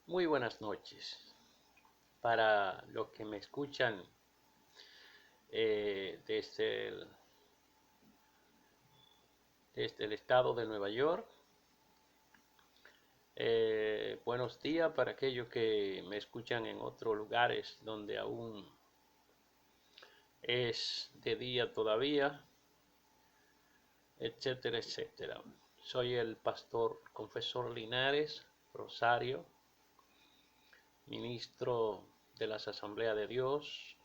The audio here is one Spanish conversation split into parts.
Muy buenas noches. Para los que me escuchan desde el estado de Nueva York, buenos días para aquellos que me escuchan en otros lugares donde aún es de día todavía, etcétera, etcétera. Soy el pastor confesor Linares Rosario, ministro de las Asambleas de Dios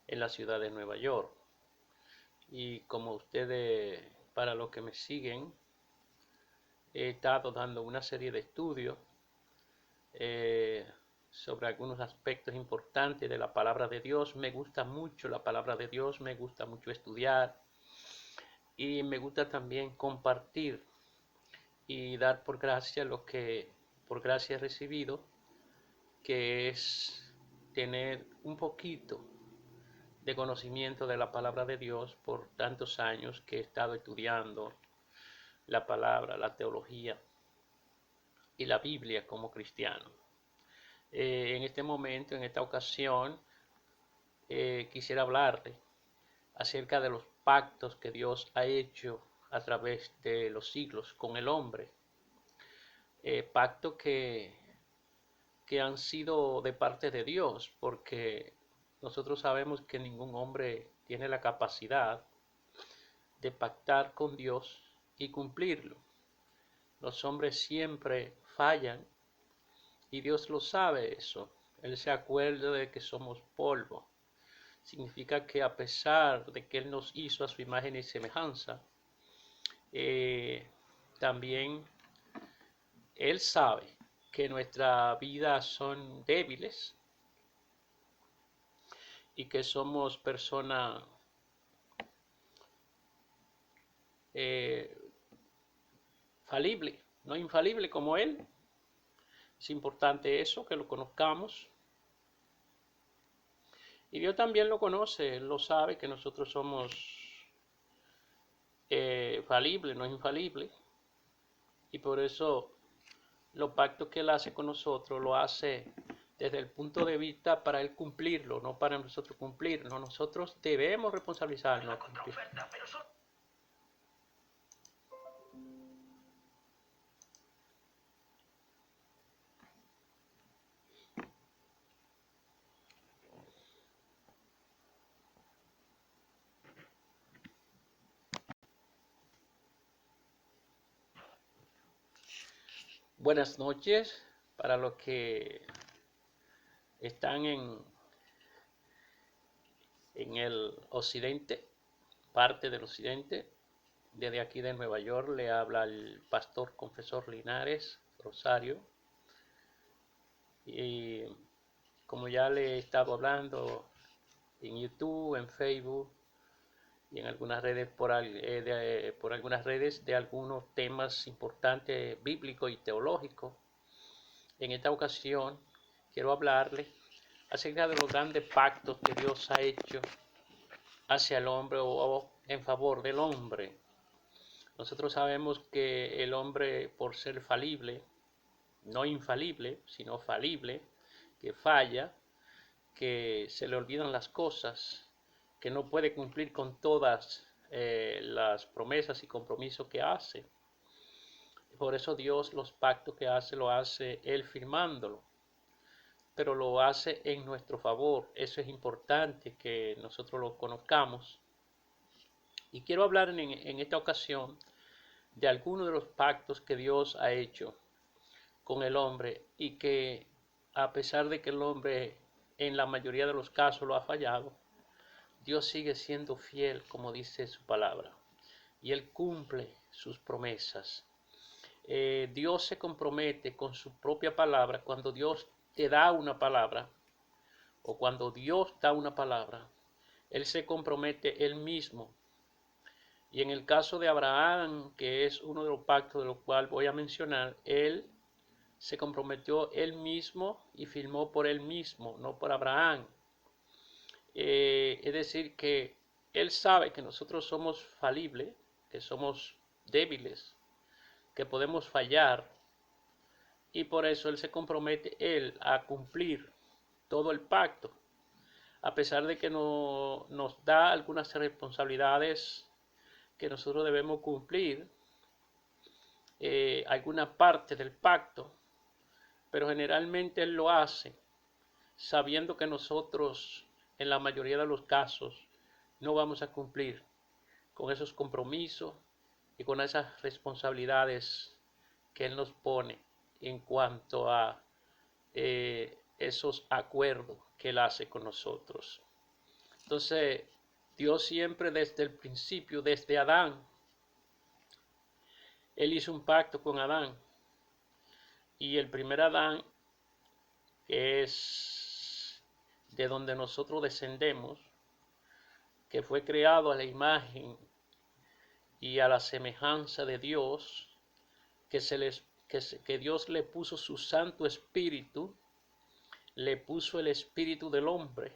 en la ciudad de Nueva York. Y como ustedes, para los que me siguen, he estado dando una serie de estudios eh, sobre algunos aspectos importantes de la palabra de Dios. Me gusta mucho la palabra de Dios, me gusta mucho estudiar y me gusta también compartir y dar por gracia lo que por gracia he recibido, que es tener un poquito de conocimiento de la palabra de Dios por tantos años que he estado estudiando la palabra, la teología y la Biblia como cristiano. En este momento, en esta ocasión, quisiera hablarle acerca de los pactos que Dios ha hecho a través de los siglos con el hombre. Pactos que han sido de parte de Dios, porque nosotros sabemos que ningún hombre tiene la capacidad de pactar con Dios y cumplirlo. Los hombres siempre fallan y Dios lo sabe eso. Él se acuerda de que somos polvo. Significa que a pesar de que Él nos hizo a su imagen y semejanza, eh, también Él sabe que nuestras vidas son débiles y que somos personas eh, falibles, no infalibles como Él. Es importante eso, que lo conozcamos. Y Dios también lo conoce, Él lo sabe, que nosotros somos falibles, no infalibles. Y por eso los pactos que Él hace con nosotros lo hace desde el punto de vista para Él cumplirlo, no para nosotros cumplirlo. Nosotros debemos responsabilizarnos a cumplir. Buenas noches para los que están en el occidente, parte del occidente. Desde aquí de Nueva York le habla el pastor confesor Linares Rosario. Y como ya le he estado hablando en YouTube, en Facebook y en algunas redes por algunas redes de algunos temas importantes bíblicos y teológicos, en esta ocasión quiero hablarle acerca de los grandes pactos que Dios ha hecho hacia el hombre o en favor del hombre. Nosotros sabemos que el hombre, por ser falible, no infalible, sino falible, que falla, que se le olvidan las cosas, que no puede cumplir con todas las promesas y compromisos que hace. Por eso Dios los pactos que hace, lo hace Él firmándolo, pero lo hace en nuestro favor. Eso es importante que nosotros lo conozcamos. Y quiero hablar en esta ocasión de algunos de los pactos que Dios ha hecho con el hombre y que a pesar de que el hombre en la mayoría de los casos lo ha fallado, Dios sigue siendo fiel, como dice su palabra, y Él cumple sus promesas. Dios se compromete con su propia palabra. Cuando Dios te da una palabra o cuando Dios da una palabra, Él se compromete Él mismo. Y en el caso de Abraham, que es uno de los pactos de los cuales voy a mencionar, Él se comprometió Él mismo y firmó por Él mismo, no por Abraham. Es decir, que Él sabe que nosotros somos falibles, que somos débiles, que podemos fallar y por eso él se compromete a cumplir todo el pacto, a pesar de que nos da algunas responsabilidades que nosotros debemos cumplir, alguna parte del pacto, pero generalmente él lo hace sabiendo que nosotros en la mayoría de los casos no vamos a cumplir con esos compromisos y con esas responsabilidades que él nos pone en cuanto a esos acuerdos que él hace con nosotros. Entonces, Dios siempre desde el principio, desde Adán, él hizo un pacto con Adán. Y el primer Adán, que es de donde nosotros descendemos, que fue creado a la imagen y a la semejanza de Dios, que Dios le puso su Santo Espíritu, le puso el espíritu del hombre.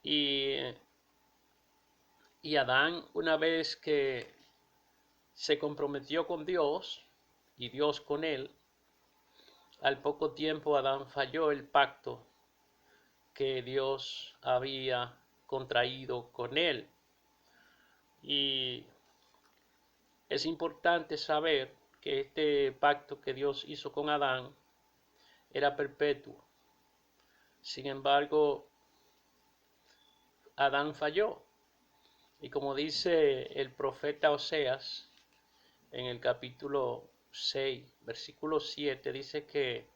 Y Adán, una vez que se comprometió con Dios y Dios con él, al poco tiempo Adán falló el pacto que Dios había contraído con él. Y es importante saber que este pacto que Dios hizo con Adán era perpetuo. Sin embargo, Adán falló. Y como dice el profeta Oseas en el capítulo 6, versículo 7, dice que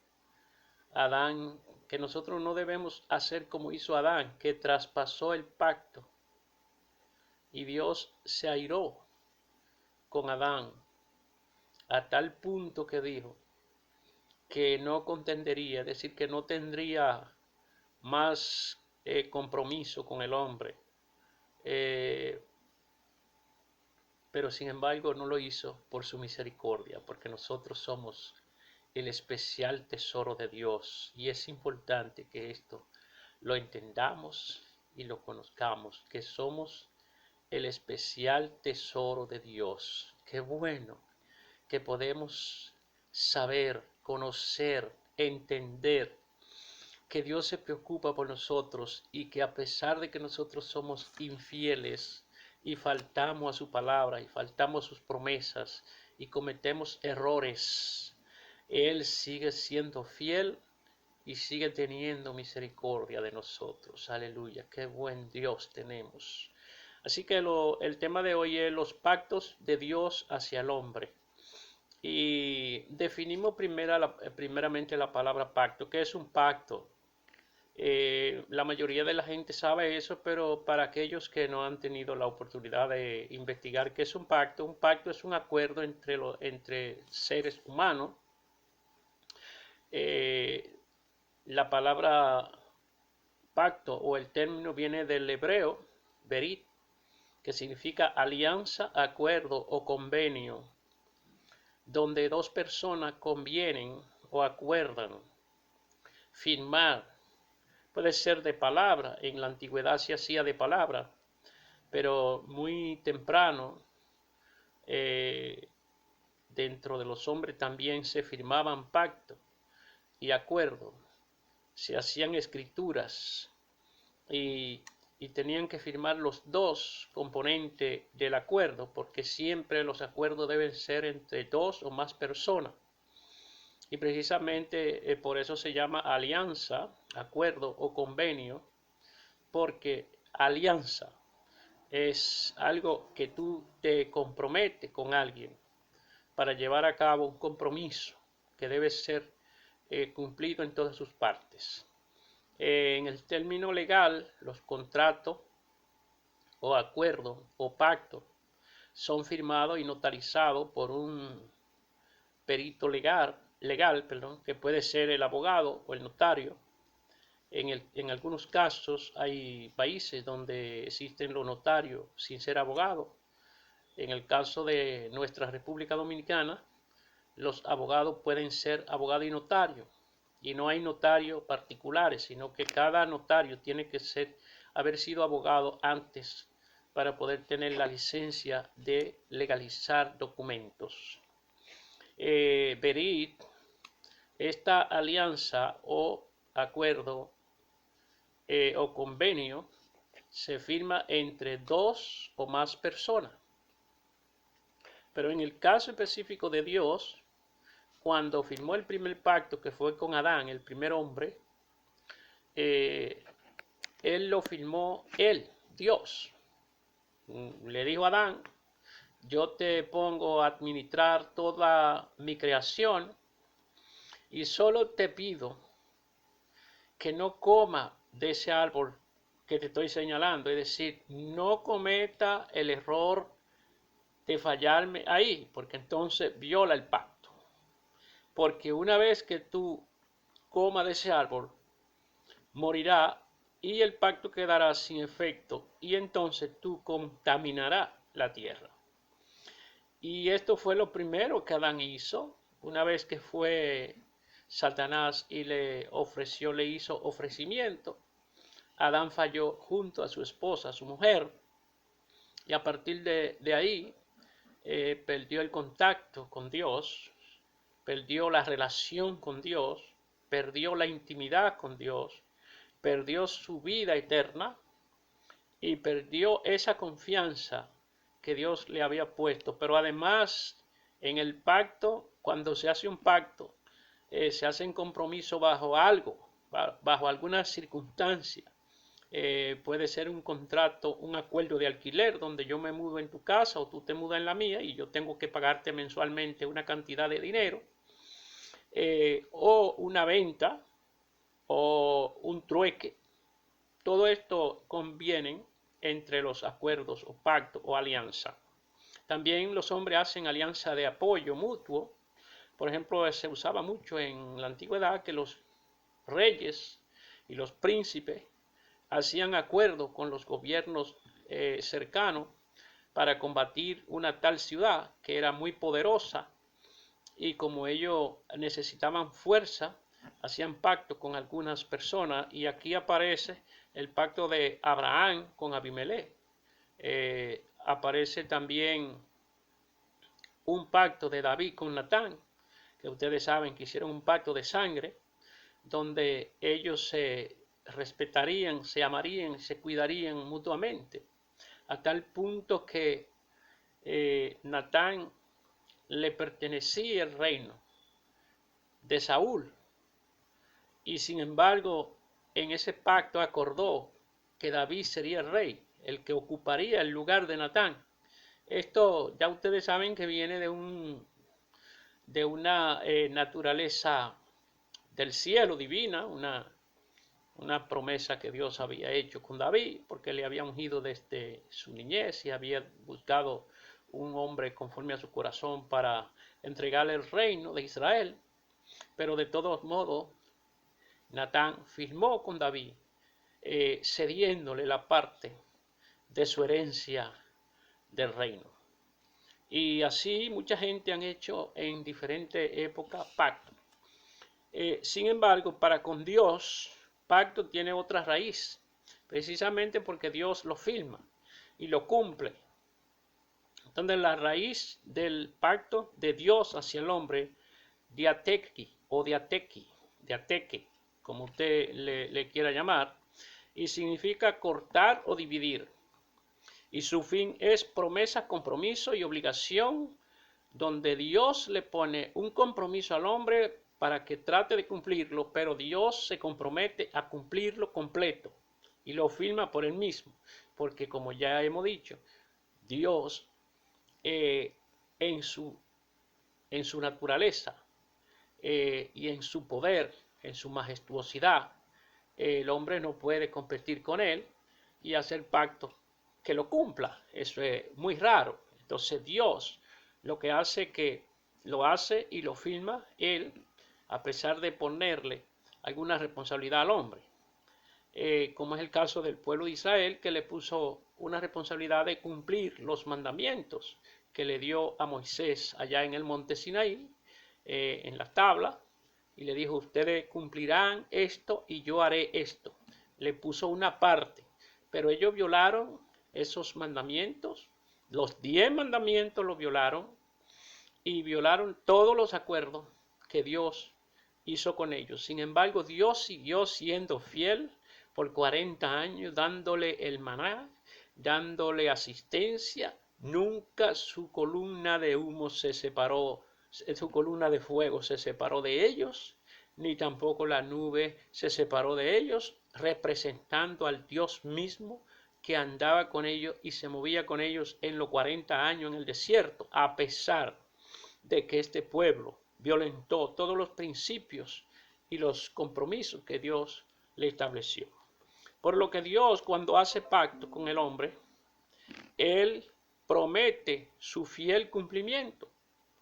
Adán, que nosotros no debemos hacer como hizo Adán, que traspasó el pacto. Y Dios se airó con Adán a tal punto que dijo que no contendería, es decir, que no tendría más compromiso con el hombre. Pero sin embargo no lo hizo por su misericordia, porque nosotros somos el especial tesoro de Dios, y es importante que esto lo entendamos y lo conozcamos, que somos el especial tesoro de Dios. Qué bueno que podemos saber, conocer, entender que Dios se preocupa por nosotros y que a pesar de que nosotros somos infieles y faltamos a su palabra y faltamos a sus promesas y cometemos errores, Él sigue siendo fiel y sigue teniendo misericordia de nosotros. Aleluya, qué buen Dios tenemos. Así que el tema de hoy es los pactos de Dios hacia el hombre. Y definimos primeramente la palabra pacto. ¿Qué es un pacto? La mayoría de la gente sabe eso, pero para aquellos que no han tenido la oportunidad de investigar qué es un pacto es un acuerdo entre seres humanos. La palabra pacto o el término viene del hebreo, berit, que significa alianza, acuerdo o convenio, donde dos personas convienen o acuerdan. Firmar puede ser de palabra, en la antigüedad se hacía de palabra, pero muy temprano dentro de los hombres también se firmaban pactos y acuerdos, se hacían escrituras y tenían que firmar los dos componentes del acuerdo, porque siempre los acuerdos deben ser entre dos o más personas. Y precisamente por eso se llama alianza, acuerdo o convenio, porque alianza es algo que tú te comprometes con alguien para llevar a cabo un compromiso que debe ser cumplido en todas sus partes. En el término legal, los contratos o acuerdos o pactos son firmados y notarizados por un perito legal, que puede ser el abogado o el notario. En algunos casos hay países donde existen los notarios sin ser abogados. En el caso de nuestra República Dominicana, los abogados pueden ser abogado y notario. Y no hay notarios particulares, sino que cada notario tiene que haber sido abogado antes para poder tener la licencia de legalizar documentos. Berit esta alianza o acuerdo o convenio se firma entre dos o más personas. Pero en el caso específico de Dios, cuando firmó el primer pacto, que fue con Adán, el primer hombre, él lo firmó él, Dios. Le dijo a Adán, yo te pongo a administrar toda mi creación y solo te pido que no coma de ese árbol que te estoy señalando, es decir, no cometa el error de fallarme ahí, porque entonces viola el pacto. Porque una vez que tú comas de ese árbol, morirá y el pacto quedará sin efecto y entonces tú contaminarás la tierra. Y esto fue lo primero que Adán hizo, una vez que fue Satanás y le hizo ofrecimiento. Adán falló junto a su esposa, a su mujer, y a partir de ahí perdió el contacto con Dios, perdió la relación con Dios, perdió la intimidad con Dios, perdió su vida eterna y perdió esa confianza que Dios le había puesto. Pero además, en el pacto, cuando se hace un pacto, se hace un compromiso bajo algo, bajo alguna circunstancia. Puede ser un contrato, un acuerdo de alquiler donde yo me mudo en tu casa o tú te mudas en la mía y yo tengo que pagarte mensualmente una cantidad de dinero, o una venta o un trueque. Todo esto conviene entre los acuerdos o pacto o alianza. También los hombres hacen alianza de apoyo mutuo. Por ejemplo, se usaba mucho en la antigüedad que los reyes y los príncipes hacían acuerdos con los gobiernos cercanos para combatir una tal ciudad que era muy poderosa y como ellos necesitaban fuerza, hacían pacto con algunas personas y aquí aparece el pacto de Abraham con Abimelech. Aparece también un pacto de David con Natán, que ustedes saben que hicieron un pacto de sangre, donde ellos se respetarían, se amarían, se cuidarían mutuamente, a tal punto que Natán le pertenecía el reino de Saúl, y sin embargo en ese pacto acordó que David sería el rey, el que ocuparía el lugar de Natán. Esto ya ustedes saben que viene de una naturaleza del cielo divina, una promesa que Dios había hecho con David, porque le había ungido desde su niñez y había buscado un hombre conforme a su corazón para entregarle el reino de Israel. Pero de todos modos, Natán firmó con David, cediéndole la parte de su herencia del reino. Y así mucha gente han hecho en diferentes épocas pactos. Sin embargo, para con Dios, pacto tiene otra raíz, precisamente porque Dios lo firma y lo cumple. Entonces, la raíz del pacto de Dios hacia el hombre, diateki o diateque, como usted le quiera llamar, y significa cortar o dividir. Y su fin es promesa, compromiso y obligación, donde Dios le pone un compromiso al hombre para que trate de cumplirlo, pero Dios se compromete a cumplirlo completo y lo firma por él mismo, porque como ya hemos dicho, Dios en su naturaleza y en su poder, en su majestuosidad, el hombre no puede competir con él y hacer pacto que lo cumpla. Eso es muy raro. Entonces Dios lo que hace que lo hace y lo firma él, a pesar de ponerle alguna responsabilidad al hombre. Como es el caso del pueblo de Israel, que le puso una responsabilidad de cumplir los mandamientos que le dio a Moisés allá en el monte Sinaí, en la tabla, y le dijo, ustedes cumplirán esto y yo haré esto. Le puso una parte, pero ellos violaron esos mandamientos, los 10 mandamientos los violaron y violaron todos los acuerdos que Dios hizo con ellos. Sin embargo, Dios siguió siendo fiel por 40 años, dándole el maná, dándole asistencia. Nunca su columna de humo se separó, su columna de fuego se separó de ellos, ni tampoco la nube se separó de ellos, representando al Dios mismo que andaba con ellos y se movía con ellos en los 40 años en el desierto, a pesar de que este pueblo violentó todos los principios y los compromisos que Dios le estableció. Por lo que Dios, cuando hace pacto con el hombre, Él promete su fiel cumplimiento,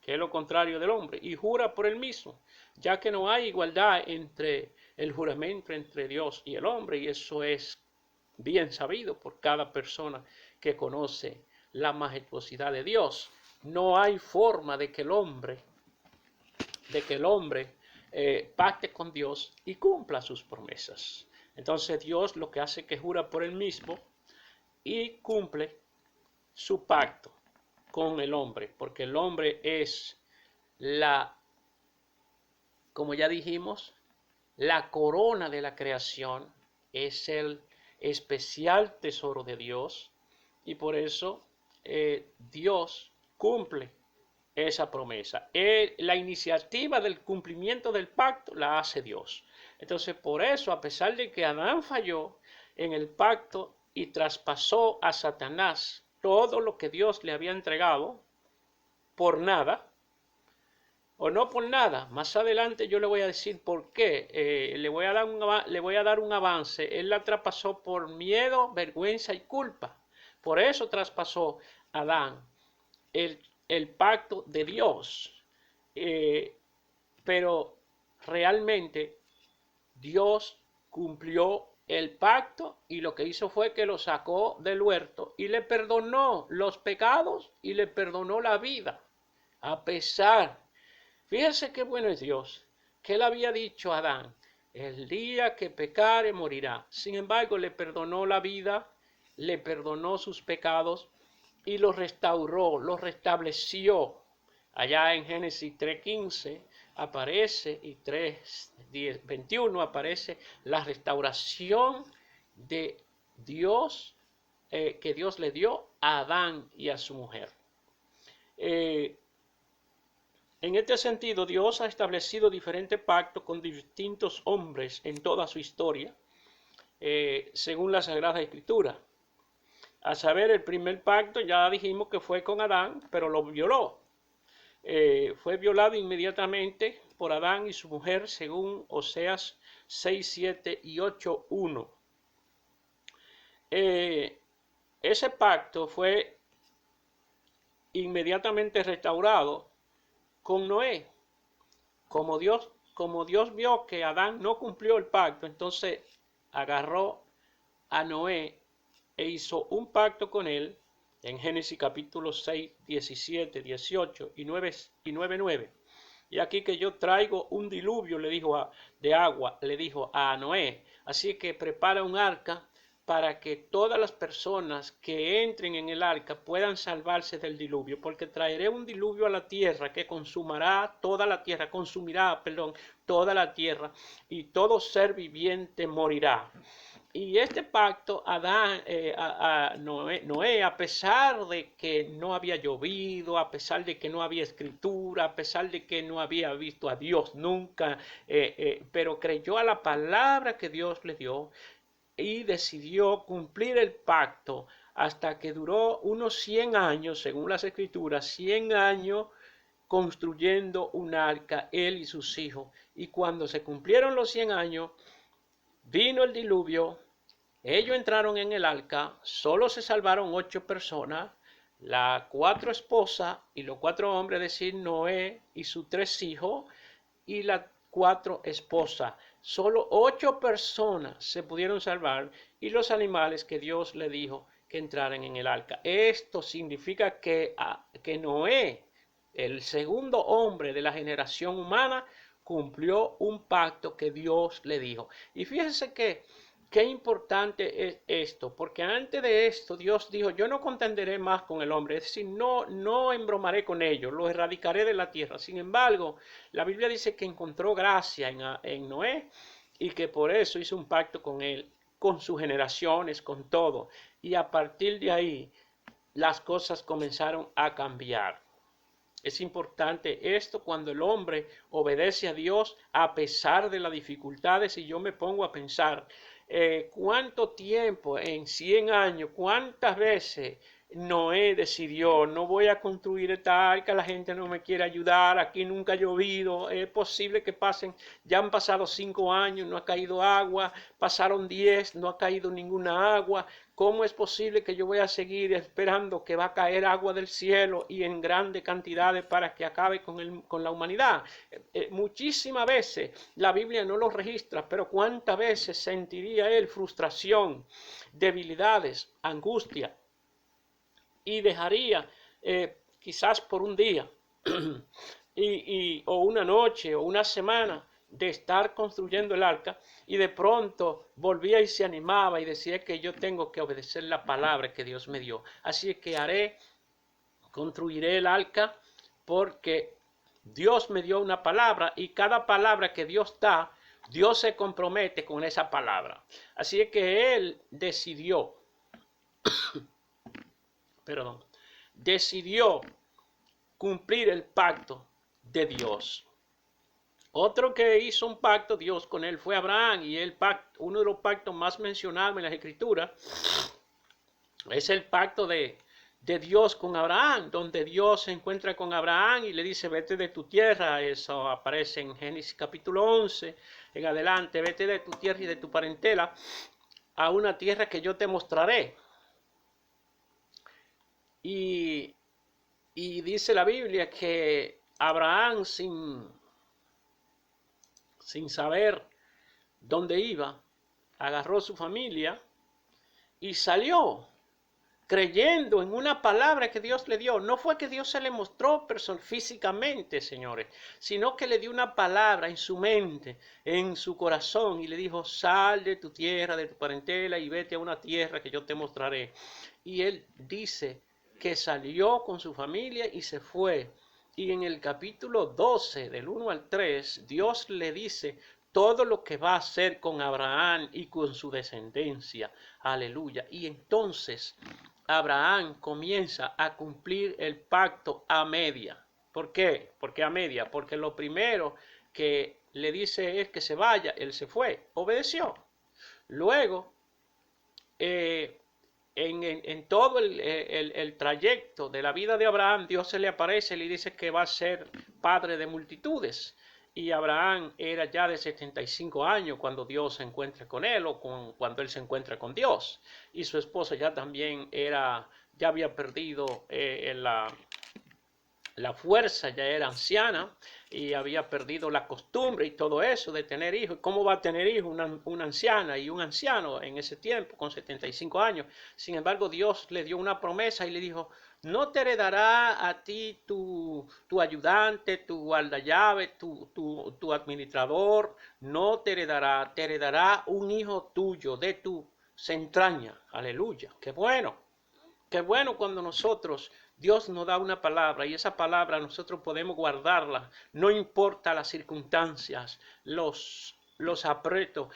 que es lo contrario del hombre, y jura por él mismo, ya que no hay igualdad entre el juramento entre Dios y el hombre, y eso es bien sabido por cada persona que conoce la majestuosidad de Dios. No hay forma de que el hombre pacte con Dios y cumpla sus promesas. Entonces Dios lo que hace es que jura por él mismo y cumple su pacto con el hombre, porque el hombre es como ya dijimos, la corona de la creación, es el especial tesoro de Dios, y por eso Dios cumple esa promesa. La iniciativa del cumplimiento del pacto la hace Dios. Entonces, por eso, a pesar de que Adán falló en el pacto y traspasó a Satanás todo lo que Dios le había entregado, por nada, o no por nada, más adelante yo le voy a decir por qué, le voy a dar un avance. Él la traspasó por miedo, vergüenza y culpa. Por eso traspasó Adán el pacto de Dios. Pero realmente Dios cumplió el pacto y lo que hizo fue que lo sacó del huerto y le perdonó los pecados y le perdonó la vida. A pesar, fíjense qué bueno es Dios, que él había dicho a Adán, el día que pecare morirá. Sin embargo, le perdonó la vida, le perdonó sus pecados y lo restauró, lo restableció. Allá en Génesis 3:15 aparece y 3:21 aparece la restauración de Dios que Dios le dio a Adán y a su mujer. En este sentido, Dios ha establecido diferentes pactos con distintos hombres en toda su historia, según la Sagrada Escritura. A saber, el primer pacto ya dijimos que fue con Adán, pero lo violó. Fue violado inmediatamente por Adán y su mujer, según Oseas 6:7 y 8:1. Ese pacto fue inmediatamente restaurado con Noé. Como Dios vio que Adán no cumplió el pacto, entonces agarró a Noé e hizo un pacto con él en Génesis capítulo 6, 17, 18 y 9:9. Y aquí que yo traigo un diluvio, de agua, le dijo a Noé. Así que prepara un arca para que todas las personas que entren en el arca puedan salvarse del diluvio, porque traeré un diluvio a la tierra que consumirá toda la tierra, toda la tierra, y todo ser viviente morirá. Y este pacto, Noé, a pesar de que no había llovido, a pesar de que no había escritura, a pesar de que no había visto a Dios nunca, pero creyó a la palabra que Dios le dio y decidió cumplir el pacto hasta que duró unos 100 años, según las escrituras, 100 años construyendo un arca, él y sus hijos. Y cuando se cumplieron los 100 años, vino el diluvio. Ellos entraron en el arca, solo se salvaron 8 personas, las 4 esposas y los 4 hombres, es decir, Noé y sus 3 hijos, y las 4 esposas. Solo 8 personas se pudieron salvar y los animales que Dios le dijo que entraran en el arca. Esto significa que Noé, el segundo hombre de la generación humana, cumplió un pacto que Dios le dijo. Y fíjense que qué importante es esto, porque antes de esto Dios dijo, yo no contenderé más con el hombre, es decir, no embromaré con ellos, lo erradicaré de la tierra. Sin embargo, la Biblia dice que encontró gracia en Noé y que por eso hizo un pacto con él, con sus generaciones, con todo. Y a partir de ahí, las cosas comenzaron a cambiar. Es importante esto cuando el hombre obedece a Dios a pesar de las dificultades. Y yo me pongo a pensar, ¿cuánto tiempo en 100 años, cuántas veces Noé decidió, no voy a construir esta arca, la gente no me quiere ayudar, aquí nunca ha llovido, es posible que ya han pasado 5 años, no ha caído agua, pasaron 10, no ha caído ninguna agua, ¿cómo es posible que yo voy a seguir esperando que va a caer agua del cielo y en grandes cantidades para que acabe con la humanidad? Muchísimas veces la Biblia no lo registra, pero ¿cuántas veces sentiría él frustración, debilidades, angustia? Y dejaría quizás por un día o una noche o una semana de estar construyendo el arca, y de pronto volvía y se animaba y decía que yo tengo que obedecer la palabra que Dios me dio. Así que construiré el arca porque Dios me dio una palabra, y cada palabra que Dios da, Dios se compromete con esa palabra. Así es que él decidió cumplir el pacto de Dios. Otro que hizo un pacto Dios con él fue Abraham, y uno de los pactos más mencionados en las Escrituras es el pacto de Dios con Abraham, donde Dios se encuentra con Abraham y le dice, vete de tu tierra. Eso aparece en Génesis capítulo 11 en adelante. Vete de tu tierra y de tu parentela a una tierra que yo te mostraré. Y dice la Biblia que Abraham, sin saber dónde iba, agarró su familia y salió, creyendo en una palabra que Dios le dio. No fue que Dios se le mostró físicamente, señores, sino que le dio una palabra en su mente, en su corazón, y le dijo, sal de tu tierra, de tu parentela, y vete a una tierra que yo te mostraré. Y él dice que salió con su familia y se fue. Y en el capítulo 12, del 1 al 3, Dios le dice todo lo que va a hacer con Abraham y con su descendencia. Aleluya. Y entonces Abraham comienza a cumplir el pacto a media. ¿Por qué? ¿Por qué a media? Porque lo primero que le dice es que se vaya, él se fue, obedeció. Luego, en todo el trayecto de la vida de Abraham, Dios se le aparece y le dice que va a ser padre de multitudes. Y Abraham era ya de 75 años cuando Dios se encuentra con él, o cuando él se encuentra con Dios. Y su esposa ya también ya había perdido la fuerza, ya era anciana y había perdido la costumbre y todo eso de tener hijos. ¿Cómo va a tener hijos una anciana y un anciano en ese tiempo con 75 años? Sin embargo, Dios le dio una promesa y le dijo, no te heredará a ti tu ayudante, tu guardallave, tu administrador, no te heredará un hijo tuyo de tu entraña. Aleluya, qué bueno. Qué bueno cuando Dios nos da una palabra, y esa palabra nosotros podemos guardarla, no importa las circunstancias, los apretos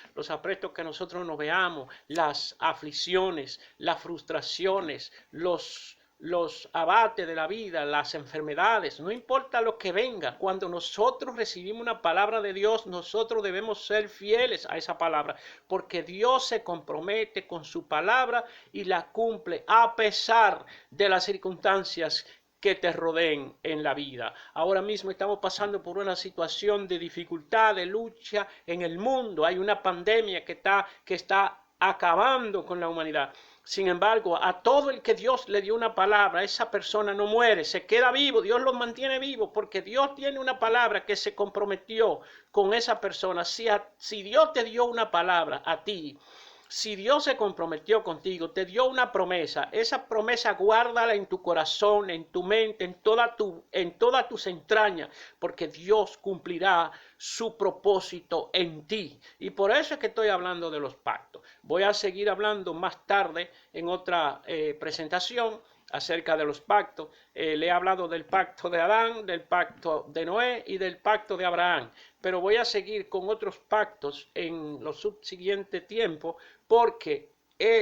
que nosotros nos veamos, las aflicciones, las frustraciones, los abates de la vida, las enfermedades, no importa lo que venga. Cuando nosotros recibimos una palabra de Dios, nosotros debemos ser fieles a esa palabra, porque Dios se compromete con su palabra y la cumple a pesar de las circunstancias que te rodeen en la vida. Ahora mismo estamos pasando por una situación de dificultad, de lucha en el mundo. Hay una pandemia que está acabando con la humanidad. Sin embargo, a todo el que Dios le dio una palabra, esa persona no muere, se queda vivo. Dios lo mantiene vivo porque Dios tiene una palabra que se comprometió con esa persona. Si Dios te dio una palabra a ti, Si Dios se comprometió contigo, te dio una promesa, esa promesa guárdala en tu corazón, en tu mente, en todas tus entrañas, porque Dios cumplirá su propósito en ti. Y por eso es que estoy hablando de los pactos. Voy a seguir hablando más tarde en otra presentación acerca de los pactos. Le he hablado del pacto de Adán, del pacto de Noé y del pacto de Abraham. Pero voy a seguir con otros pactos en los subsiguientes tiempos porque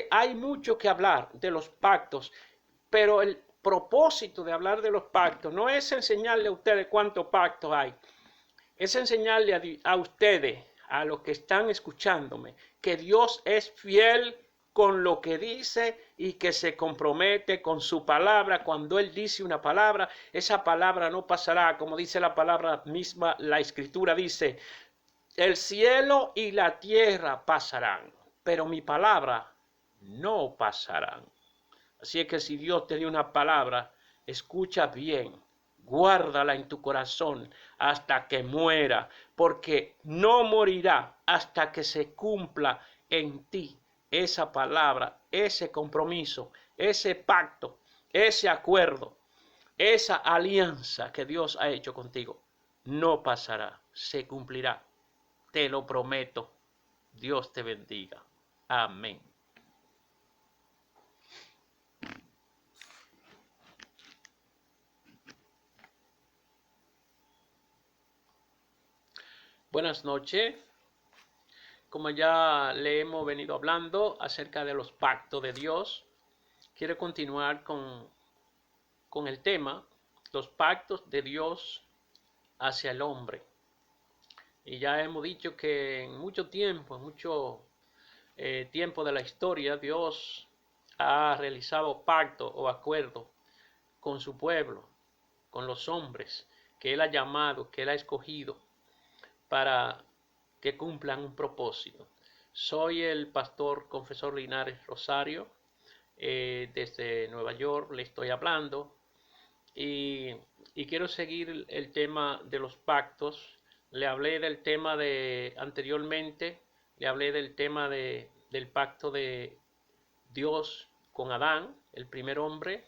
hay mucho que hablar de los pactos, pero el propósito de hablar de los pactos no es enseñarle a ustedes cuántos pactos hay, es enseñarle a ustedes, a los que están escuchándome, que Dios es fiel con lo que dice y que se compromete con su palabra. Cuando Él dice una palabra, esa palabra no pasará, como dice la palabra misma, la Escritura dice, el cielo y la tierra pasarán, pero mi palabra no pasarán. Así es que si Dios te dio una palabra, escucha bien, guárdala en tu corazón hasta que muera, porque no morirá hasta que se cumpla en ti esa palabra, ese compromiso, ese pacto, ese acuerdo, esa alianza que Dios ha hecho contigo. No pasará, se cumplirá. Te lo prometo. Dios te bendiga. Amén. Buenas noches. Como ya le hemos venido hablando acerca de los pactos de Dios, quiero continuar con el tema, los pactos de Dios hacia el hombre. Y ya hemos dicho que en mucho tiempo de la historia, Dios ha realizado pactos o acuerdos con su pueblo, con los hombres que Él ha llamado, que Él ha escogido para que cumplan un propósito. Soy el pastor confesor Linares Rosario, desde Nueva York le estoy hablando y quiero seguir el tema de los pactos. Le hablé del tema anteriormente, le hablé del tema del pacto de Dios con Adán, el primer hombre.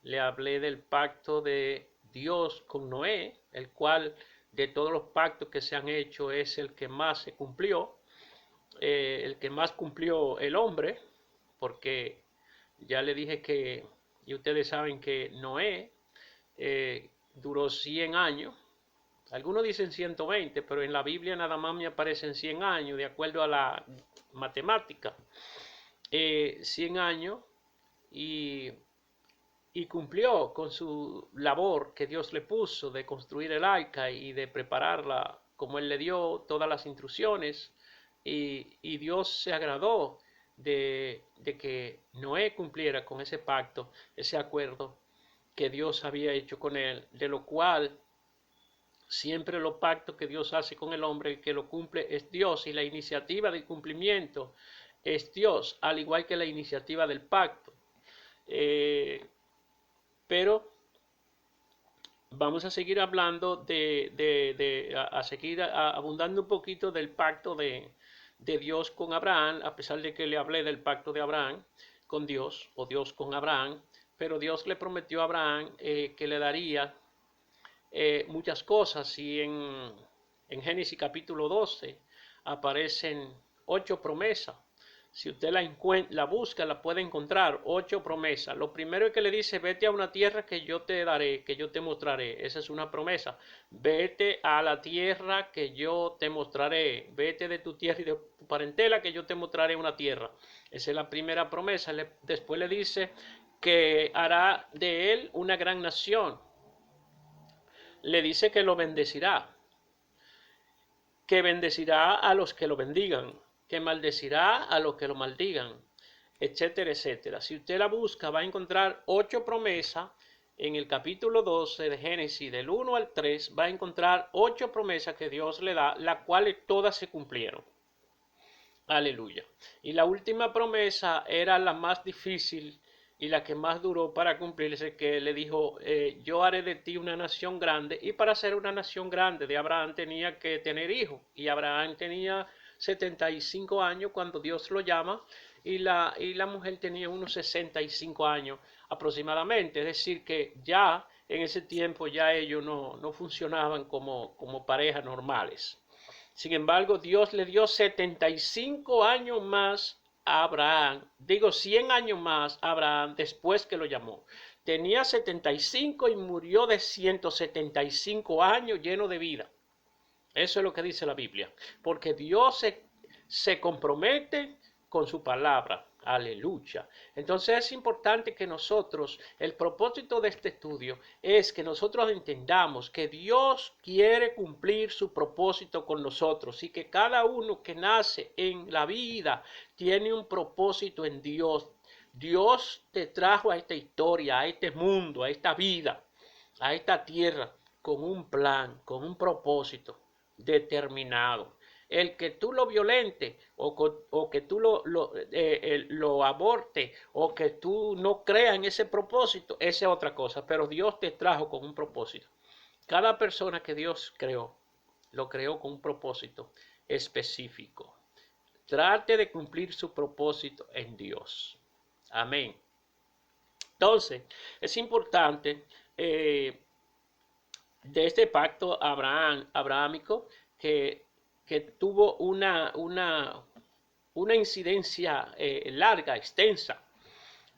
Le hablé del pacto de Dios con Noé, el cual de todos los pactos que se han hecho es el que más se cumplió, el que más cumplió el hombre, porque ya le dije que, y ustedes saben que Noé duró 100 años, algunos dicen 120, pero en la Biblia nada más me aparecen 100 años, de acuerdo a la matemática. 100 años y cumplió con su labor que Dios le puso de construir el arca y de prepararla como Él le dio todas las instrucciones. Y Dios se agradó de que Noé cumpliera con ese pacto, ese acuerdo que Dios había hecho con él, de lo cual siempre los pactos que Dios hace con el hombre, el que lo cumple es Dios, y la iniciativa del cumplimiento es Dios, al igual que la iniciativa del pacto. Pero vamos a seguir hablando a seguir abundando un poquito del pacto de Dios con Abraham, a pesar de que le hablé del pacto de Abraham con Dios, o Dios con Abraham, pero Dios le prometió a Abraham que le daría muchas cosas, y en Génesis capítulo 12 aparecen 8 promesas. Si usted la busca, la puede encontrar, 8 promesas. Lo primero es que le dice, vete a una tierra que yo te daré, que yo te mostraré. Esa es una promesa. Vete a la tierra que yo te mostraré. Vete de tu tierra y de tu parentela que yo te mostraré una tierra. Esa es la primera promesa. Después le dice que hará de él una gran nación. Le dice que lo bendecirá. Que bendecirá a los que lo bendigan, que maldecirá a los que lo maldigan, etcétera, etcétera. Si usted la busca, va a encontrar 8 promesas. En el capítulo 12 de Génesis, del 1 al 3, va a encontrar 8 promesas que Dios le da, las cuales todas se cumplieron. Aleluya. Y la última promesa era la más difícil y la que más duró para cumplirse, que le dijo, yo haré de ti una nación grande. Y para ser una nación grande de Abraham tenía que tener hijos, y Abraham tenía 75 años cuando Dios lo llama, y la mujer tenía unos 65 años aproximadamente. Es decir, que ya en ese tiempo ya ellos no funcionaban como parejas normales. Sin embargo, Dios le dio 75 años más a Abraham, digo 100 años más a Abraham después que lo llamó. Tenía 75 y murió de 175 años lleno de vida. Eso es lo que dice la Biblia. Porque Dios se compromete con su palabra. Aleluya. Entonces es importante que nosotros, el propósito de este estudio es que nosotros entendamos que Dios quiere cumplir su propósito con nosotros y que cada uno que nace en la vida tiene un propósito en Dios. Dios te trajo a esta historia, a este mundo, a esta vida, a esta tierra con un plan, con un propósito determinado. El que tú lo violentes o que tú lo abortes o que tú no creas en ese propósito, esa es otra cosa. Pero Dios te trajo con un propósito. Cada persona que Dios creó, lo creó con un propósito específico. Trate de cumplir su propósito en Dios. Amén. Entonces, es importante de este pacto abrahámico que tuvo una incidencia larga, extensa,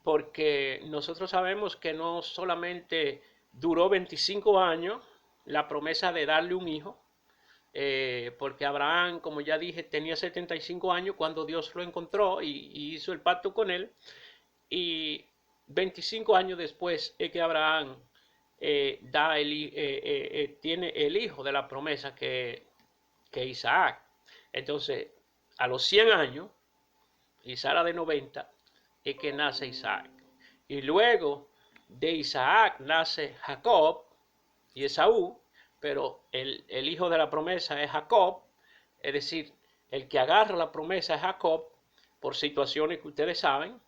porque nosotros sabemos que no solamente duró 25 años la promesa de darle un hijo, porque Abraham, como ya dije, tenía 75 años cuando Dios lo encontró y hizo el pacto con él, y 25 años después es que Abraham tiene el hijo de la promesa que Isaac. Entonces, a los 100 años, y Sara de 90, es que nace Isaac. Y luego de Isaac nace Jacob y Esaú, pero el hijo de la promesa es Jacob, es decir, el que agarra la promesa es Jacob, por situaciones que ustedes saben,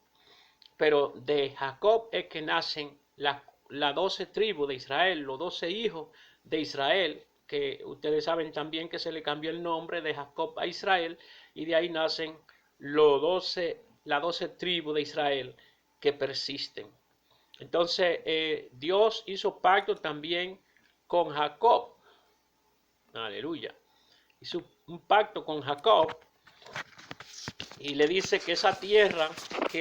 pero de Jacob es que nacen las 12 tribus de Israel, los 12 hijos de Israel, que ustedes saben también que se le cambió el nombre de Jacob a Israel, y de ahí nacen las 12 tribus de Israel que persisten. Entonces Dios hizo pacto también con Jacob. Aleluya. Hizo un pacto con Jacob y le dice que esa tierra que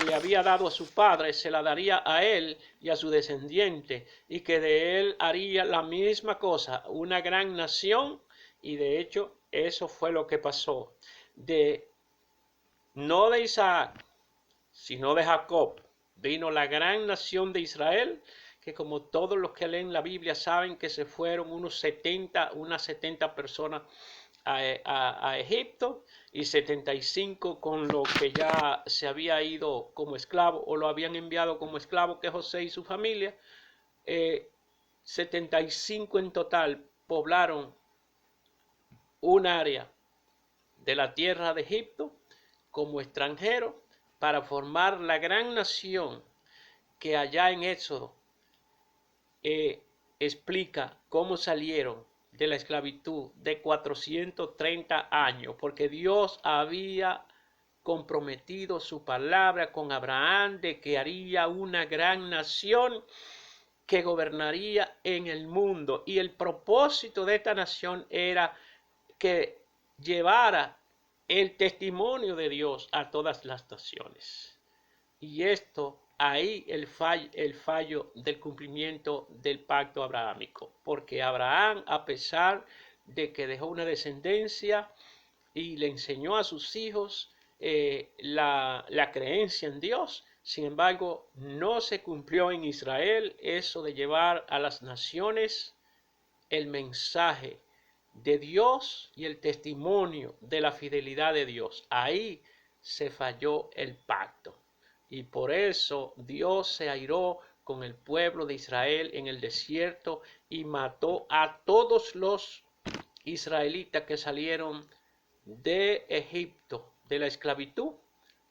le había dado a su padre se la daría a él y a su descendiente, y que de él haría la misma cosa, una gran nación. Y de hecho eso fue lo que pasó. No de Isaac, sino de Jacob vino la gran nación de Israel, que como todos los que leen la Biblia saben que se fueron unas 70 personas a Egipto, y 75 con lo que ya se había ido como esclavo o lo habían enviado como esclavo, que José y su familia. 75 en total poblaron un área de la tierra de Egipto como extranjeros para formar la gran nación que allá en Éxodo explica cómo salieron de la esclavitud de 430 años, porque Dios había comprometido su palabra con Abraham de que haría una gran nación que gobernaría en el mundo, y el propósito de esta nación era que llevara el testimonio de Dios a todas las naciones. Y esto, ahí el fallo del cumplimiento del pacto abrahámico, porque Abraham, a pesar de que dejó una descendencia y le enseñó a sus hijos la creencia en Dios, sin embargo, no se cumplió en Israel eso de llevar a las naciones el mensaje de Dios y el testimonio de la fidelidad de Dios. Ahí se falló el pacto. Y por eso Dios se airó con el pueblo de Israel en el desierto y mató a todos los israelitas que salieron de Egipto, de la esclavitud,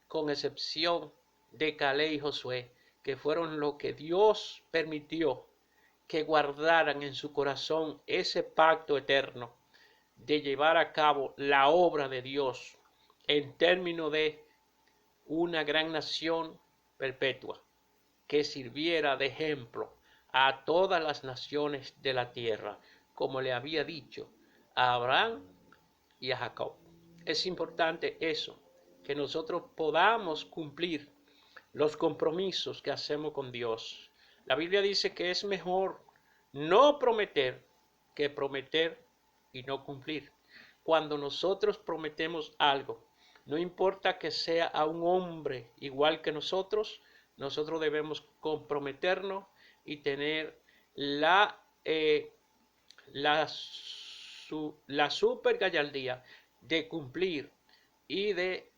con excepción de Caleb y Josué, que fueron los que Dios permitió que guardaran en su corazón ese pacto eterno de llevar a cabo la obra de Dios en términos de una gran nación perpetua que sirviera de ejemplo a todas las naciones de la tierra, como le había dicho a Abraham y a Jacob. Es importante eso, que nosotros podamos cumplir los compromisos que hacemos con Dios. La Biblia dice que es mejor no prometer que prometer y no cumplir. Cuando nosotros prometemos algo, no importa que sea a un hombre igual que nosotros debemos comprometernos y tener la super gallardía de cumplir y de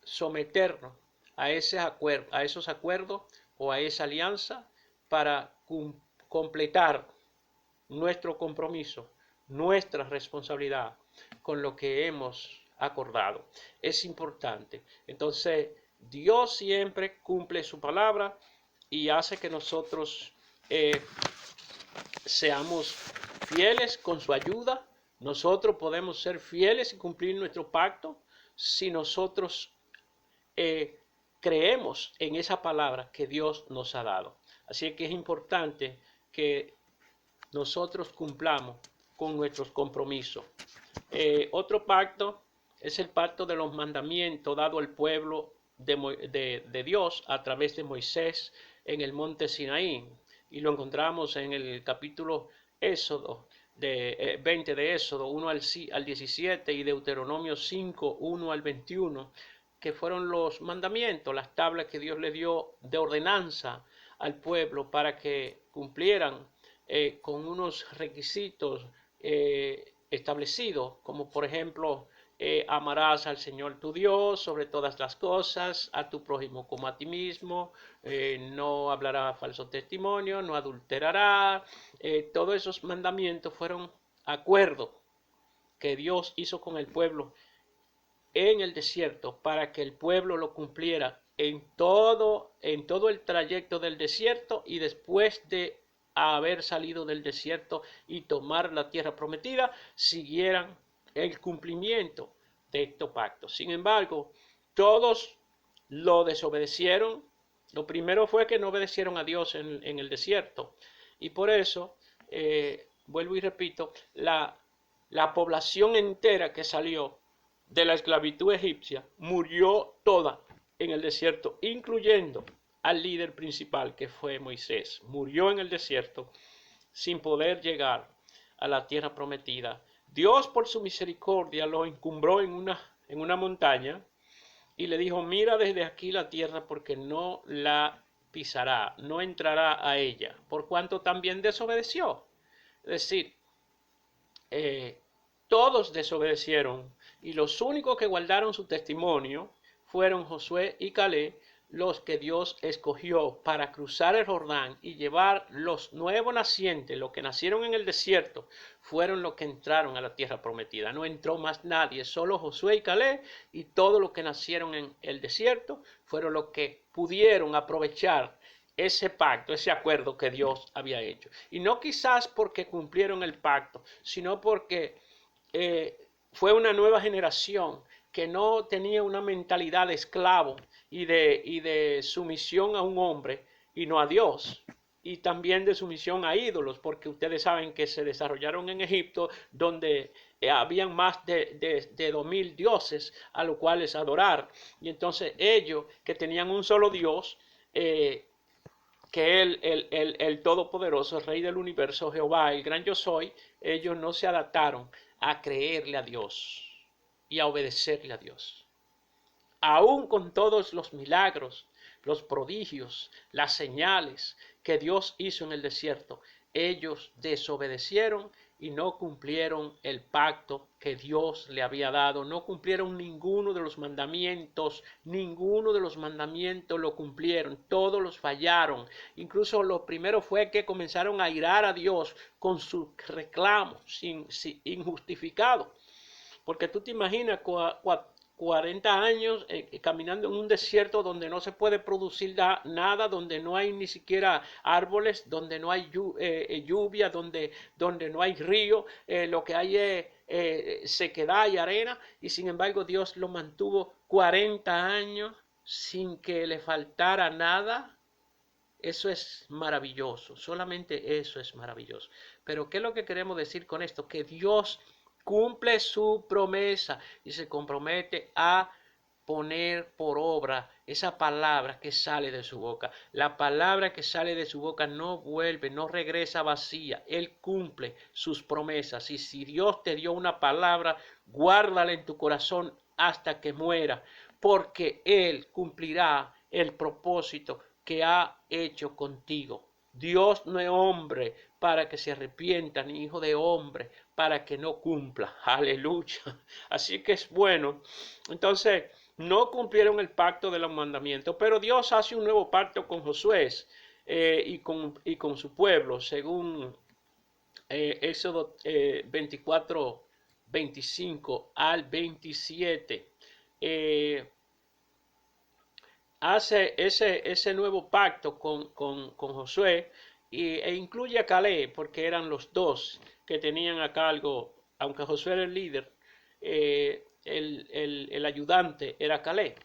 someternos a esos acuerdos o a esa alianza para completar nuestro compromiso, nuestra responsabilidad con lo que hemos acordado. Es importante. Entonces, Dios siempre cumple su palabra y hace que nosotros seamos fieles con su ayuda. Nosotros podemos ser fieles y cumplir nuestro pacto si nosotros creemos en esa palabra que Dios nos ha dado. Así que es importante que nosotros cumplamos con nuestros compromisos. Otro pacto es el pacto de los mandamientos dado al pueblo de Dios a través de Moisés en el monte Sinaí. Y lo encontramos en el capítulo Éxodo, 20 de Éxodo 1 al 17 y Deuteronomio 5, 1 al 21, que fueron los mandamientos, las tablas que Dios le dio de ordenanza al pueblo para que cumplieran con unos requisitos establecidos, como por ejemplo, amarás al Señor tu Dios sobre todas las cosas, a tu prójimo como a ti mismo, no hablará falso testimonio, no adulterará. Todos esos mandamientos fueron acuerdos que Dios hizo con el pueblo en el desierto para que el pueblo lo cumpliera en todo el trayecto del desierto y después de haber salido del desierto y tomar la tierra prometida, siguieran el cumplimiento de estos pactos. Sin embargo, todos lo desobedecieron. Lo primero fue que no obedecieron a Dios en el desierto. Y por eso, vuelvo y repito, la población entera que salió de la esclavitud egipcia murió toda en el desierto, incluyendo al líder principal que fue Moisés. Murió en el desierto sin poder llegar a la tierra prometida. Dios por su misericordia lo encumbró en una montaña y le dijo, mira desde aquí la tierra porque no la pisará, no entrará a ella, por cuanto también desobedeció. Es decir, todos desobedecieron y los únicos que guardaron su testimonio fueron Josué y Caleb, los que Dios escogió para cruzar el Jordán y llevar los nuevos nacientes, los que nacieron en el desierto, fueron los que entraron a la tierra prometida. No entró más nadie, solo Josué y Caleb, y todos los que nacieron en el desierto fueron los que pudieron aprovechar ese pacto, ese acuerdo que Dios había hecho. Y no quizás porque cumplieron el pacto, sino porque fue una nueva generación que no tenía una mentalidad de esclavo y de sumisión a un hombre y no a Dios, y también de sumisión a ídolos, porque ustedes saben que se desarrollaron en Egipto, donde habían más de 2000 dioses a los cuales adorar, y entonces ellos que tenían un solo Dios, que el Todopoderoso, el Rey del Universo, Jehová, el gran yo soy, ellos no se adaptaron a creerle a Dios y a obedecerle a Dios. Aún con todos los milagros, los prodigios, las señales que Dios hizo en el desierto, ellos desobedecieron y no cumplieron el pacto que Dios le había dado, no cumplieron ninguno de los mandamientos lo cumplieron, todos los fallaron. Incluso lo primero fue que comenzaron a irar a Dios con sus reclamos injustificados. Porque tú te imaginas 40 años caminando en un desierto donde no se puede producir nada, donde no hay ni siquiera árboles, donde no hay lluvia, donde no hay río, lo que hay es sequedad y arena, y sin embargo Dios lo mantuvo 40 años sin que le faltara nada. Eso es maravilloso, solamente eso es maravilloso. Pero ¿qué es lo que queremos decir con esto? Que Dios cumple su promesa y se compromete a poner por obra esa palabra que sale de su boca. La palabra que sale de su boca no vuelve, no regresa vacía. Él cumple sus promesas. Y si Dios te dio una palabra, guárdala en tu corazón hasta que muera, porque Él cumplirá el propósito que ha hecho contigo. Dios no es hombre para que se arrepienta, ni hijo de hombre para que no cumpla. Aleluya. Así que es bueno. Entonces, no cumplieron el pacto de los mandamientos, pero Dios hace un nuevo pacto con Josué y con su pueblo, según Éxodo 24, 25 al 27. Hace ese nuevo pacto con Josué e incluye a Caleb, porque eran los dos que tenían a cargo, aunque Josué era el líder, el ayudante era Caleb.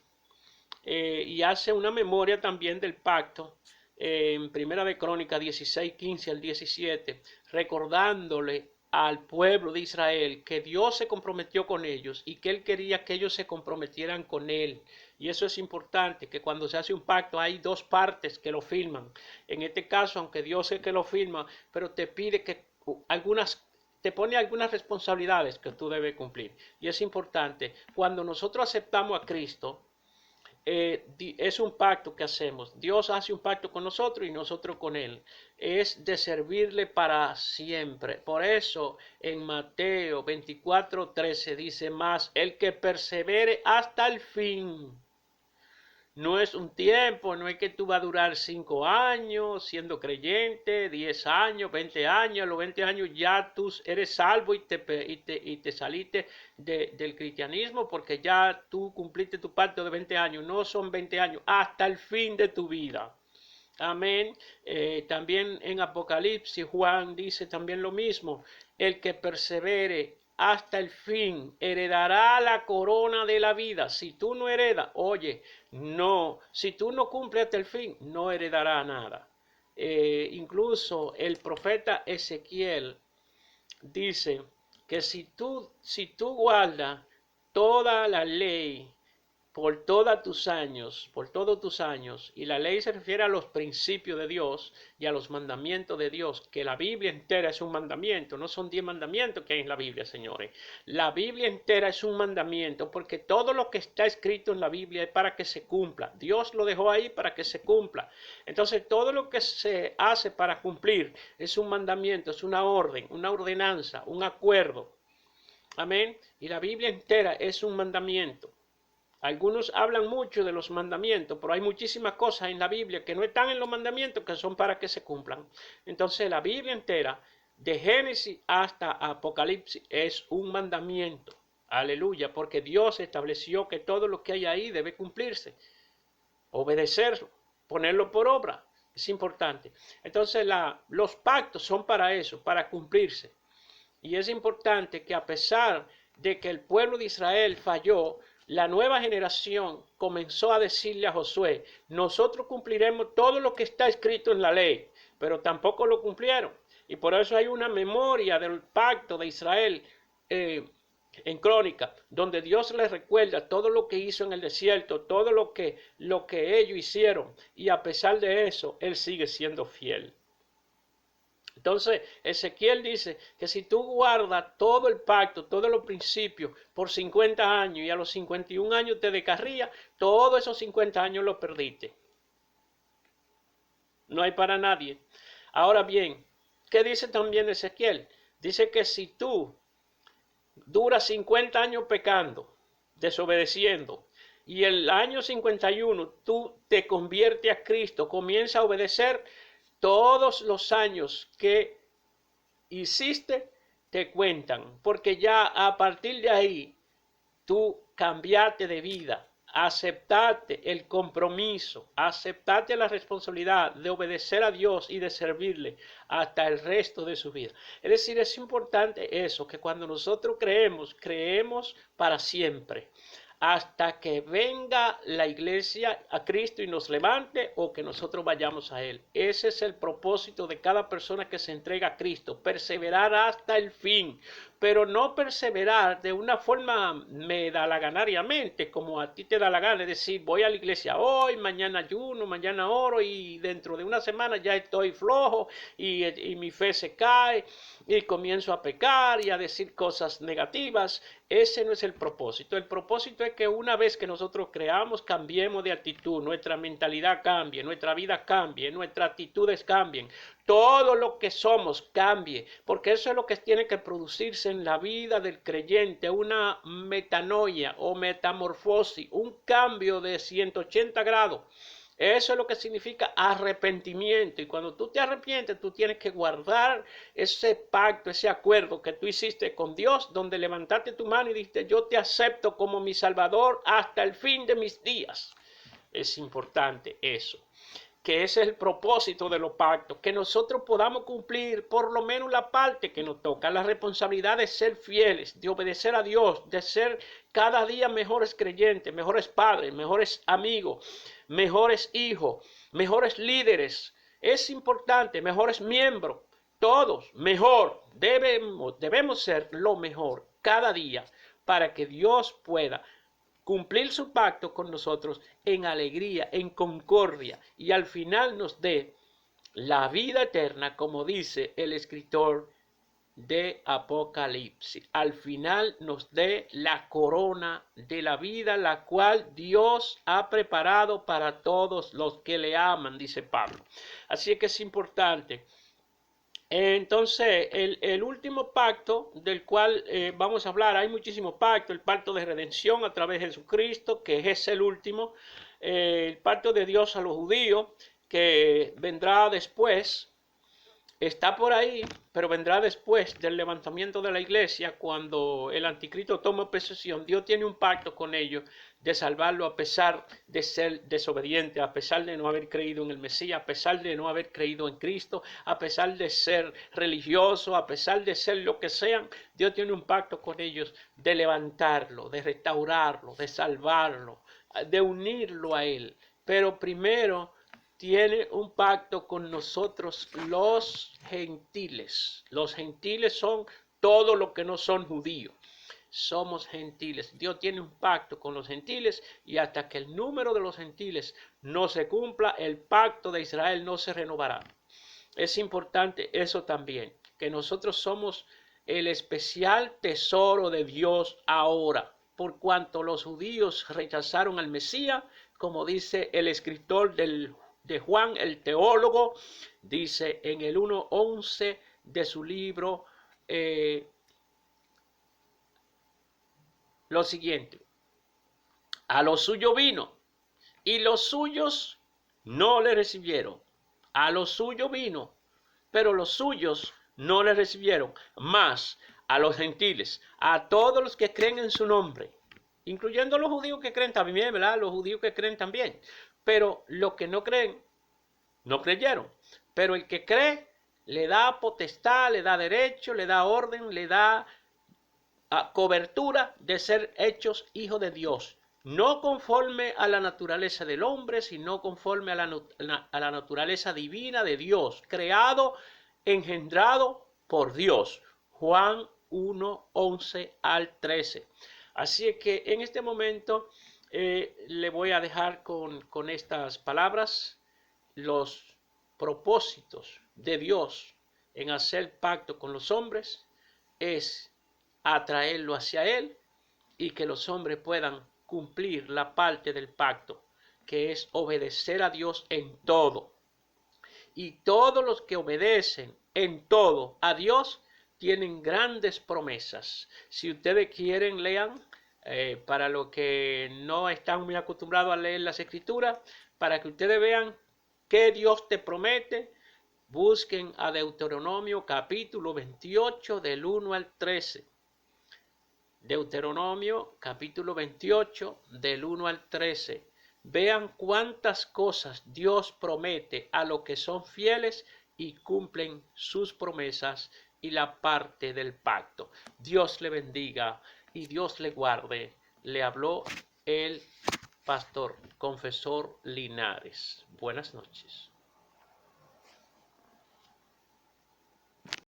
Y hace una memoria también del pacto en Primera de Crónicas 16, 15 al 17, recordándole al pueblo de Israel que Dios se comprometió con ellos y que Él quería que ellos se comprometieran con Él. Y eso es importante, que cuando se hace un pacto hay dos partes que lo firman. En este caso, aunque Dios es el que lo firma, pero te pide que te pone algunas responsabilidades que tú debes cumplir. Y es importante, cuando nosotros aceptamos a Cristo, es un pacto que hacemos. Dios hace un pacto con nosotros y nosotros con Él. Es de servirle para siempre. Por eso en Mateo 24:13 dice más, el que persevere hasta el fin. No es un tiempo, no es que tú vas a durar 5 años siendo creyente, 10 años, 20 años, a los 20 años ya tú eres salvo y te saliste del cristianismo porque ya tú cumpliste tu pacto de 20 años. No son 20 años, hasta el fin de tu vida. Amén. También en Apocalipsis Juan dice también lo mismo. El que persevere hasta el fin heredará la corona de la vida. Si tú no heredas, oye, no, si tú no cumples hasta el fin, no heredará nada. Incluso el profeta Ezequiel dice que si tú guardas toda la ley por todos tus años, y la ley se refiere a los principios de Dios y a los mandamientos de Dios, que la Biblia entera es un mandamiento, no son 10 mandamientos que hay en la Biblia, señores. La Biblia entera es un mandamiento porque todo lo que está escrito en la Biblia es para que se cumpla. Dios lo dejó ahí para que se cumpla. Entonces, todo lo que se hace para cumplir es un mandamiento, es una orden, una ordenanza, un acuerdo. Amén. Y la Biblia entera es un mandamiento. Algunos hablan mucho de los mandamientos, pero hay muchísimas cosas en la Biblia que no están en los mandamientos que son para que se cumplan. Entonces la Biblia entera, de Génesis hasta Apocalipsis, es un mandamiento. Aleluya, porque Dios estableció que todo lo que hay ahí debe cumplirse. Obedecerlo, ponerlo por obra, es importante. Entonces los pactos son para eso, para cumplirse. Y es importante que a pesar de que el pueblo de Israel falló, la nueva generación comenzó a decirle a Josué, nosotros cumpliremos todo lo que está escrito en la ley, pero tampoco lo cumplieron. Y por eso hay una memoria del pacto de Israel en Crónica, donde Dios les recuerda todo lo que hizo en el desierto, todo lo que ellos hicieron, y a pesar de eso, Él sigue siendo fiel. Entonces, Ezequiel dice que si tú guardas todo el pacto, todos los principios por 50 años y a los 51 años te descarrías, todos esos 50 años los perdiste. No hay para nadie. Ahora bien, ¿qué dice también Ezequiel? Dice que si tú duras 50 años pecando, desobedeciendo, y el año 51 tú te conviertes a Cristo, comienzas a obedecer, todos los años que hiciste te cuentan, porque ya a partir de ahí tú cambiarte de vida, aceptarte el compromiso, aceptarte la responsabilidad de obedecer a Dios y de servirle hasta el resto de su vida. Es decir, es importante eso, que cuando nosotros creemos para siempre, hasta que venga la iglesia a Cristo y nos levante o que nosotros vayamos a Él. Ese es el propósito de cada persona que se entrega a Cristo, perseverar hasta el fin, pero no perseverar de una forma medalaganariamente, como a ti te da la gana, es decir, voy a la iglesia hoy, mañana ayuno, mañana oro y dentro de una semana ya estoy flojo y mi fe se cae y comienzo a pecar y a decir cosas negativas. Ese no es el propósito. El propósito es que una vez que nosotros creamos, cambiemos de actitud, nuestra mentalidad cambie, nuestra vida cambie, nuestras actitudes cambien, todo lo que somos cambie, porque eso es lo que tiene que producirse en la vida del creyente, una metanoia o metamorfosis, un cambio de 180 grados. Eso es lo que significa arrepentimiento. Y cuando tú te arrepientes, tú tienes que guardar ese pacto, ese acuerdo que tú hiciste con Dios, donde levantaste tu mano y dijiste, yo te acepto como mi Salvador hasta el fin de mis días. Es importante eso, que ese es el propósito de los pactos, que nosotros podamos cumplir por lo menos la parte que nos toca, la responsabilidad de ser fieles, de obedecer a Dios, de ser cada día mejores creyentes, mejores padres, mejores amigos, mejores hijos, mejores líderes. Es importante, mejores miembros, todos mejor, debemos ser lo mejor cada día para que Dios pueda cumplir su pacto con nosotros en alegría, en concordia, y al final nos dé la vida eterna, como dice el escritor de Apocalipsis. Al final nos dé la corona de la vida, la cual Dios ha preparado para todos los que le aman, dice Pablo. Así que es importante. Entonces, el último pacto del cual vamos a hablar, hay muchísimos pactos, el pacto de redención a través de Jesucristo, que es el último, el pacto de Dios a los judíos, que vendrá después, está por ahí, pero vendrá después del levantamiento de la iglesia, cuando el anticristo toma posesión. Dios tiene un pacto con ellos de salvarlo a pesar de ser desobediente, a pesar de no haber creído en el Mesías, a pesar de no haber creído en Cristo, a pesar de ser religioso, a pesar de ser lo que sean. Dios tiene un pacto con ellos de levantarlo, de restaurarlo, de salvarlo, de unirlo a Él. Pero primero tiene un pacto con nosotros los gentiles. Los gentiles son todo lo que no son judíos. Somos gentiles. Dios tiene un pacto con los gentiles y hasta que el número de los gentiles no se cumpla, el pacto de Israel no se renovará. Es importante eso también, que nosotros somos el especial tesoro de Dios ahora, por cuanto los judíos rechazaron al Mesías, como dice el escritor de Juan, el teólogo, dice en el 1:11 de su libro lo siguiente: a lo suyo vino y los suyos no le recibieron. A lo suyo vino, pero los suyos no le recibieron. Más a los gentiles, a todos los que creen en su nombre, incluyendo los judíos que creen también, ¿verdad? Los judíos que creen también. Pero los que no creen, no creyeron. Pero el que cree, le da potestad, le da derecho, le da orden, le da cobertura de ser hechos hijos de Dios. No conforme a la naturaleza del hombre, sino conforme a la naturaleza divina de Dios, creado, engendrado por Dios. Juan 1:11 al 13. Así es que en este momento le voy a dejar con estas palabras los propósitos de Dios en hacer pacto con los hombres. Es atraerlo hacia Él y que los hombres puedan cumplir la parte del pacto, que es obedecer a Dios en todo. Y todos los que obedecen en todo a Dios tienen grandes promesas. Si ustedes quieren, lean, para los que no están muy acostumbrados a leer las Escrituras, para que ustedes vean qué Dios te promete. Busquen a Deuteronomio capítulo 28 del 1 al 13. Deuteronomio capítulo 28 del 1 al 13. Vean cuántas cosas Dios promete a los que son fieles y cumplen sus promesas y la parte del pacto. Dios le bendiga y Dios le guarde. Le habló el pastor confesor Linares. Buenas noches.